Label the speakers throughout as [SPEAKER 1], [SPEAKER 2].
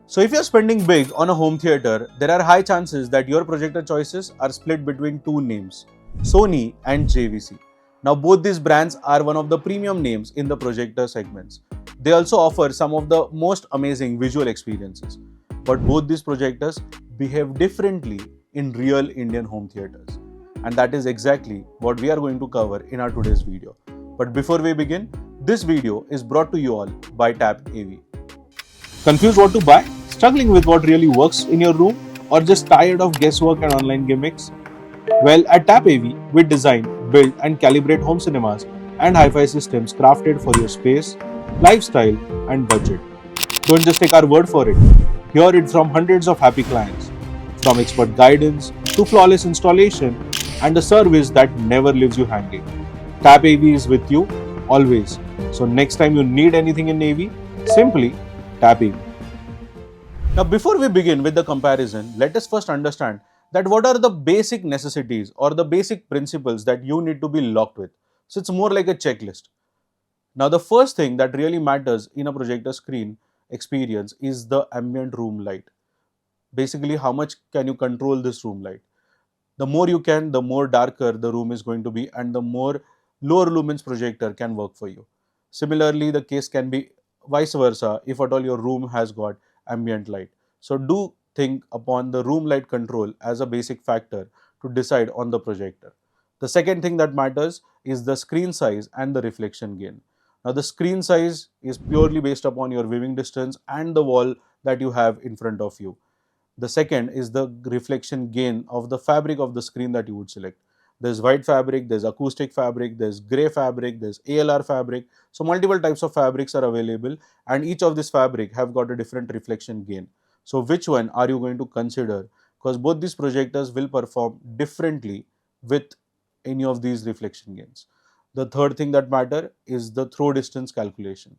[SPEAKER 1] So if you're spending big on a home theater, there are high chances that your projector choices are split between two names, Sony and JVC. Now both these brands are one of the premium names in the projector segments. They also offer some of the most amazing visual experiences. But both these projectors behave differently in real Indian home theaters. And that is exactly what we are going to cover in our today's video. But before we begin, this video is brought to you all by Tap AV. Confused what to buy? Struggling with what really works in your room? Or just tired of guesswork and online gimmicks? Well, at Tap AV, we design, build, and calibrate home cinemas and hi-fi systems crafted for your space, lifestyle, and budget. Don't just take our word for it. Hear it from hundreds of happy clients. From expert guidance to flawless installation and a service that never leaves you hanging. Tap AV is with you always. So next time you need anything in AV, simply tap AV. Now before we begin with the comparison, let us first understand that what are the basic necessities or the basic principles that you need to be locked with. So it's more like a checklist. Now the first thing that really matters in a projector screen experience is the ambient room light. Basically, how much can you control this room light? The more you can, the more darker the room is going to be and the more lower lumens projector can work for you. Similarly, the case can be vice versa if at all your room has got ambient light. So do think upon the room light control as a basic factor to decide on the projector. The second thing that matters is the screen size and the reflection gain. Now the screen size is purely based upon your viewing distance and the wall that you have in front of you. The second is the reflection gain of the fabric of the screen that you would select. There's white fabric, there's acoustic fabric, there's grey fabric, there's ALR fabric. So multiple types of fabrics are available and each of this fabric have got a different reflection gain. So which one are you going to consider? Because both these projectors will perform differently with any of these reflection gains. The third thing that matter is the throw distance calculation.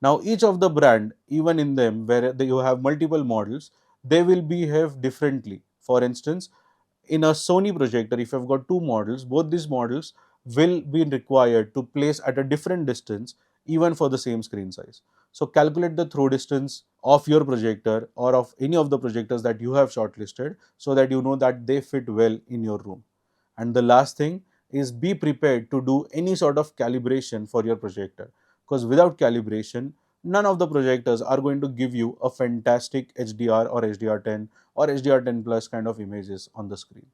[SPEAKER 1] Now each of the brand, even in them where you have multiple models, they will behave differently. For instance, in a Sony projector, if you've got two models, both these models will be required to place at a different distance even for the same screen size. So calculate the throw distance of your projector or of any of the projectors that you have shortlisted so that you know that they fit well in your room. And the last thing is be prepared to do any sort of calibration for your projector, because without calibration, none of the projectors are going to give you a fantastic HDR or HDR10 or HDR10 plus kind of images on the screen.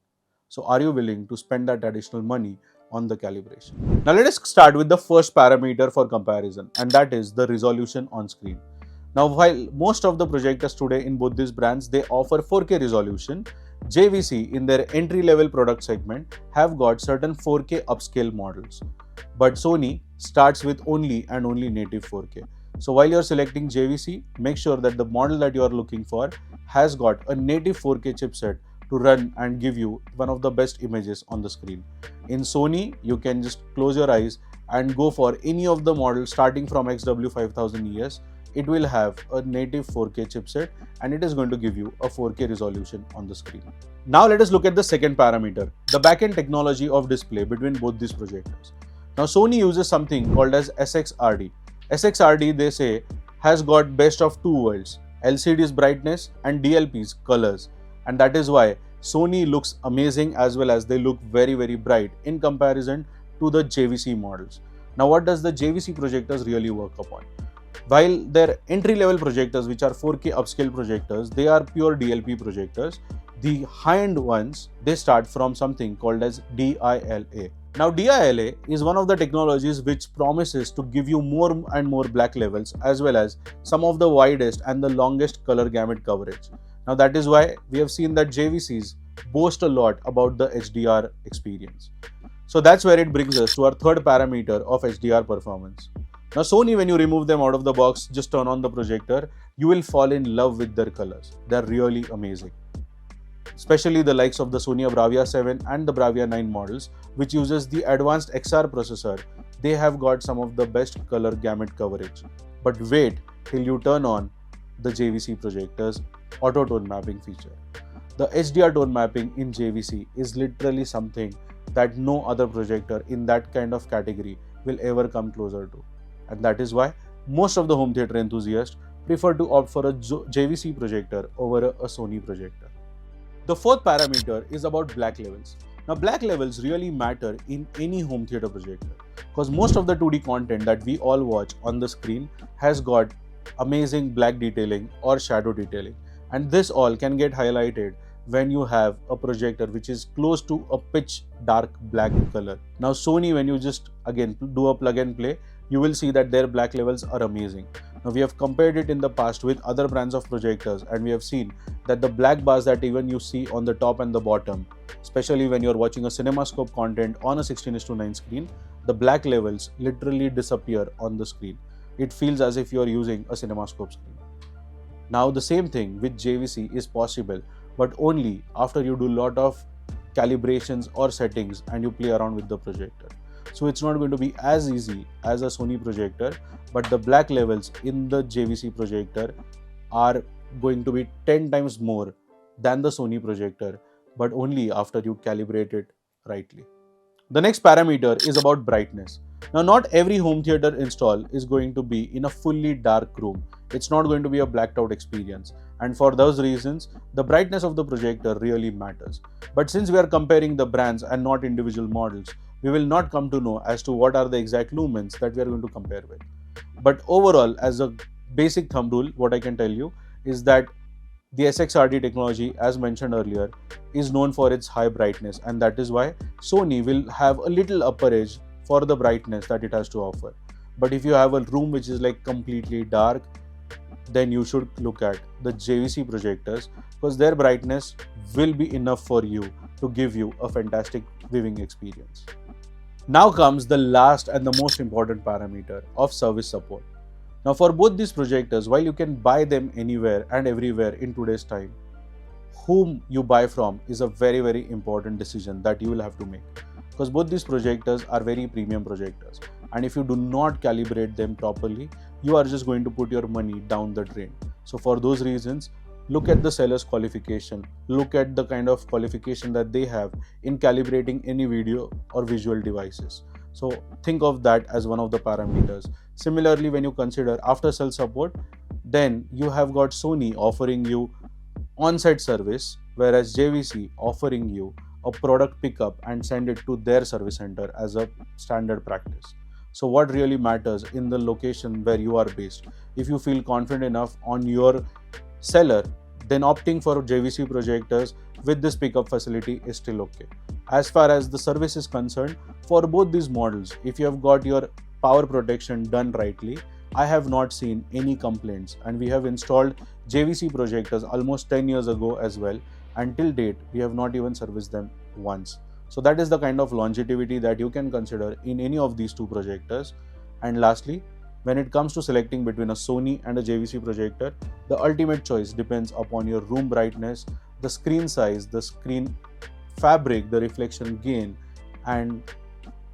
[SPEAKER 1] So are you willing to spend that additional money on the calibration? Now let us start with the first parameter for comparison, and that is the resolution on screen. Now while most of the projectors today in both these brands, they offer 4K resolution, JVC in their entry level product segment have got certain 4K upscale models. But Sony starts with only and only native 4K. So while you're selecting JVC, make sure that the model that you are looking for has got a native 4K chipset to run and give you one of the best images on the screen. In Sony, you can just close your eyes and go for any of the models starting from XW5000ES. It will have a native 4K chipset and it is going to give you a 4K resolution on the screen. Now let us look at the second parameter, the backend technology of display between both these projectors. Now Sony uses something called as SXRD. SXRD, they say, has got best of two worlds, LCD's brightness and DLP's colors, and that is why Sony looks amazing as well as they look very bright in comparison to the JVC models. Now what does the JVC projectors really work upon? While their entry level projectors, which are 4K upscale projectors, they are pure DLP projectors. The high-end ones, they start from something called as DILA. Now DILA is one of the technologies which promises to give you more and more black levels as well as some of the widest and the longest color gamut coverage. Now that is why we have seen that JVCs boast a lot about the HDR experience. So that's where it brings us to our third parameter of HDR performance. Now Sony, when you remove them out of the box, just turn on the projector, you will fall in love with their colors. They're really amazing. Especially the likes of the Sony Bravia 7 and the Bravia 9 models, which uses the advanced XR processor, they have got some of the best color gamut coverage. But wait till you turn on the JVC projector's auto tone mapping feature. The HDR tone mapping in JVC is literally something that no other projector in that kind of category will ever come closer to. And that is why most of the home theater enthusiasts prefer to opt for a JVC projector over a Sony projector. The fourth parameter is about black levels. Now, black levels really matter in any home theater projector because most of the 2D content that we all watch on the screen has got amazing black detailing or shadow detailing, and this all can get highlighted when you have a projector which is close to a pitch dark black color. Now, Sony, when you just again do a plug and play, you will see that their black levels are amazing. Now, we have compared it in the past with other brands of projectors, and we have seen that the black bars that even you see on the top and the bottom, especially when you're watching a CinemaScope content on a 16:9 screen, the black levels literally disappear on the screen. It feels as if you're using a CinemaScope screen. Now, the same thing with JVC is possible, but only after you do a lot of calibrations or settings and you play around with the projector. So it's not going to be as easy as a Sony projector, but the black levels in the JVC projector are going to be 10 times more than the Sony projector, but only after you calibrate it rightly. The next parameter is about brightness. Now, not every home theater install is going to be in a fully dark room. It's not going to be a blacked out experience. And for those reasons, the brightness of the projector really matters. But since we are comparing the brands and not individual models, we will not come to know as to what are the exact lumens that we are going to compare with. But overall, as a basic thumb rule, what I can tell you is that the SXRD technology, as mentioned earlier, is known for its high brightness, and that is why Sony will have a little upper edge for the brightness that it has to offer. But if you have a room which is like completely dark, then you should look at the JVC projectors because their brightness will be enough for you to give you a fantastic viewing experience. Now comes the last and the most important parameter of service support. Now, for both these projectors, while you can buy them anywhere and everywhere in today's time, whom you buy from is a very, very important decision that you will have to make, because both these projectors are very premium projectors, and if you do not calibrate them properly, you are just going to put your money down the drain. So for those reasons, look at the seller's qualification, look at the kind of qualification that they have in calibrating any video or visual devices. So think of that as one of the parameters. Similarly, when you consider after sale support, then you have got Sony offering you on-site service, whereas JVC offering you a product pickup and send it to their service center as a standard practice. So what really matters in the location where you are based? If you feel confident enough on your seller, then opting for JVC projectors with this pickup facility is still okay. As far as the service is concerned, for both these models, if you have got your power protection done rightly, I have not seen any complaints, and we have installed JVC projectors almost 10 years ago as well. Until date, we have not even serviced them once. So that is the kind of longevity that you can consider in any of these two projectors. And lastly, when it comes to selecting between a Sony and a JVC projector, the ultimate choice depends upon your room brightness, the screen size, the screen fabric, the reflection gain, and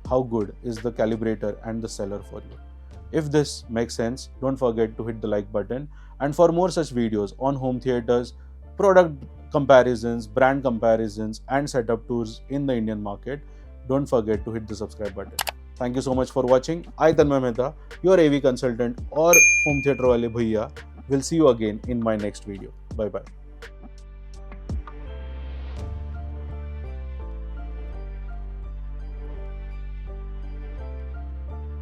[SPEAKER 1] how good is the calibrator and the seller for you. If this makes sense, don't forget to hit the like button. And for more such videos on home theaters, product comparisons, brand comparisons, and setup tours in the Indian market, don't forget to hit the subscribe button. Thank you so much for watching. I, Tanmay Mehta, your AV consultant or home theater wale bhaiya, will see you again in my next video. Bye bye.